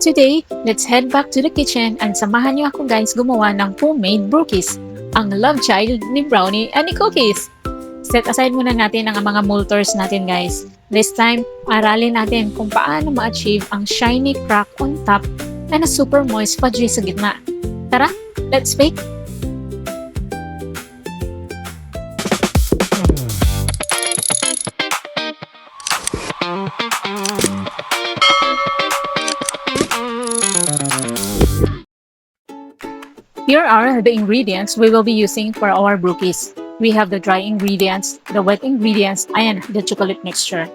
Today, let's head back to the kitchen and samahan niyo ako guys gumawa ng homemade brookies, ang love child ni Brownie and ni Cookies. Set aside muna natin ang mga molders natin guys. This time, aralin natin kung paano ma-achieve ang shiny crack on top and a super moist fudgy sa gitna. Tara, let's bake! Here are the ingredients we will be using for our brookies. We have the dry ingredients, the wet ingredients, and the chocolate mixture.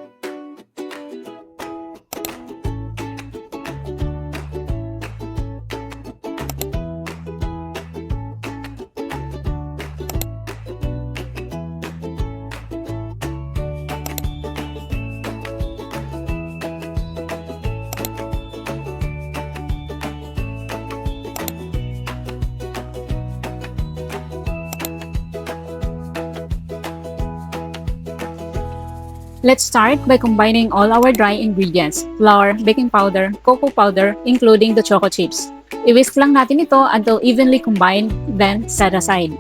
Let's start by combining all our dry ingredients, flour, baking powder, cocoa powder, including the choco chips. I-whisk lang natin ito until evenly combined, then set aside.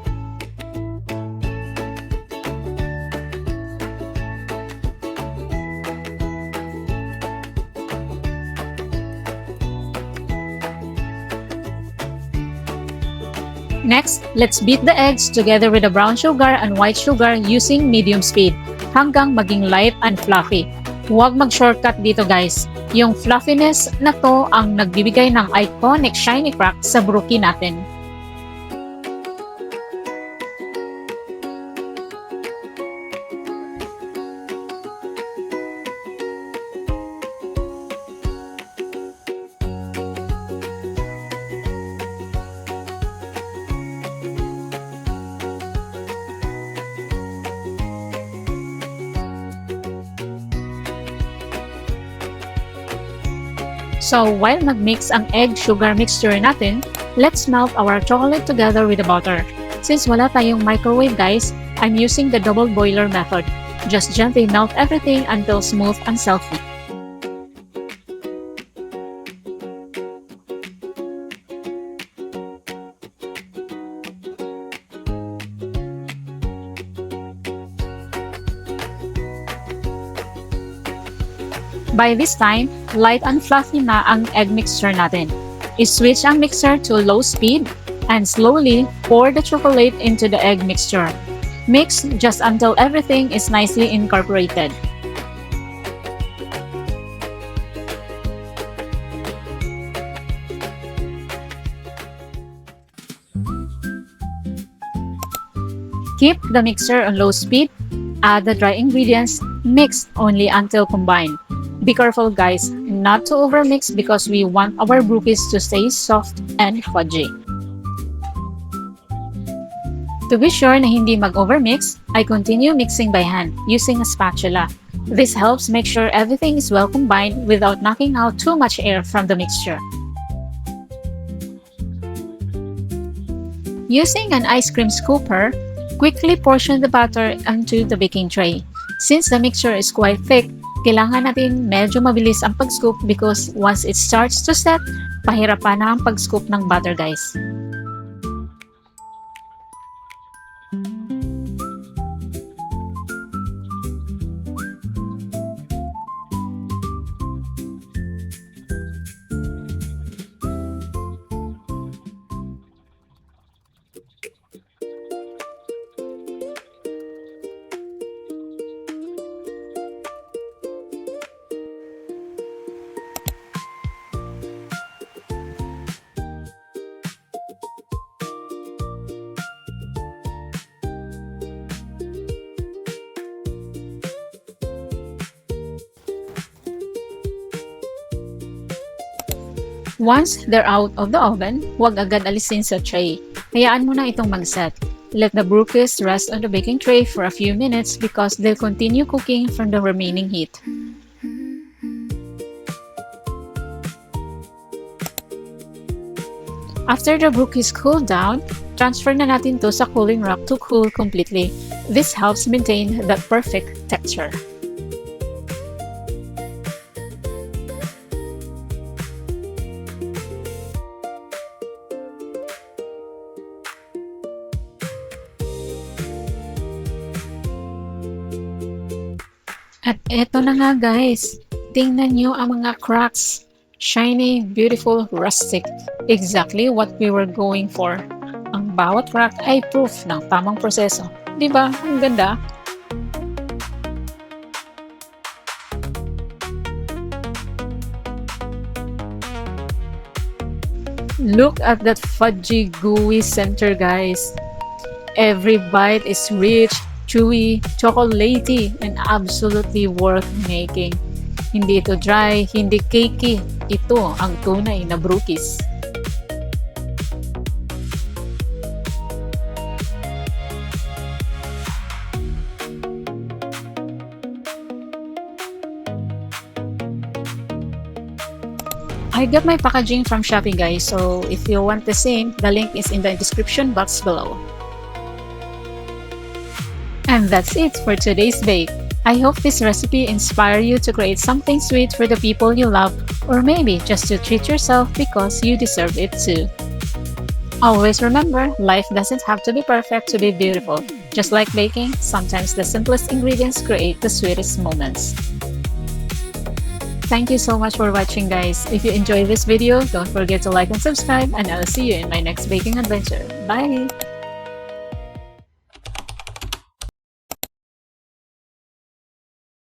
Next, let's beat the eggs together with the brown sugar and white sugar using medium speed hanggang maging light and fluffy. Huwag mag-shortcut dito guys. Yung fluffiness na to ang nagbibigay ng iconic shiny crack sa brookie natin. So, while nag-mix ang egg-sugar mixture natin, let's melt our chocolate together with the butter. Since wala tayong microwave guys, I'm using the double boiler method. Just gently melt everything until smooth and selfie. By this time, light and fluffy na ang egg mixture natin. I-switch ang mixer to low speed and slowly pour the chocolate into the egg mixture. Mix just until everything is nicely incorporated. Keep the mixer on low speed. Add the dry ingredients, mix only until combined. Be careful guys, not to overmix because we want our brookies to stay soft and fudgy. To be sure na hindi mag-overmix, I continue mixing by hand using a spatula. This helps make sure everything is well combined without knocking out too much air from the mixture. Using an ice cream scooper, quickly portion the batter onto the baking tray. Since the mixture is quite thick, kailangan natin medyo mabilis ang pag-scoop because once it starts to set, pahirapan na ang pag-scoop ng butter guys. Once they're out of the oven, huwag agad alisin sa tray. Hayaan mo na itong mag-set. Let the brookies rest on the baking tray for a few minutes because they'll continue cooking from the remaining heat. After the brookies cool down, transfer na natin to sa cooling rack to cool completely. This helps maintain that perfect texture. At eto na nga guys, tingnan nyo ang mga cracks. Shiny, beautiful, rustic. Exactly what we were going for. Ang bawat crack ay proof ng tamang proseso. Diba? Ang ganda. Look at that fudgy gooey center guys. Every bite is rich, chewy, chocolatey, and absolutely worth making. Hindi ito dry, hindi cakey. Ito ang tunay na brookies. I got my packaging from Shopee guys, so if you want the same, the link is in the description box below. And that's it for today's bake. I hope this recipe inspires you to create something sweet for the people you love, or maybe just to treat yourself because you deserve it too. Always remember, life doesn't have to be perfect to be beautiful. Just like baking, sometimes the simplest ingredients create the sweetest moments. Thank you so much for watching guys. If you enjoyed this video, don't forget to like and subscribe, and I'll see you in my next baking adventure. Bye!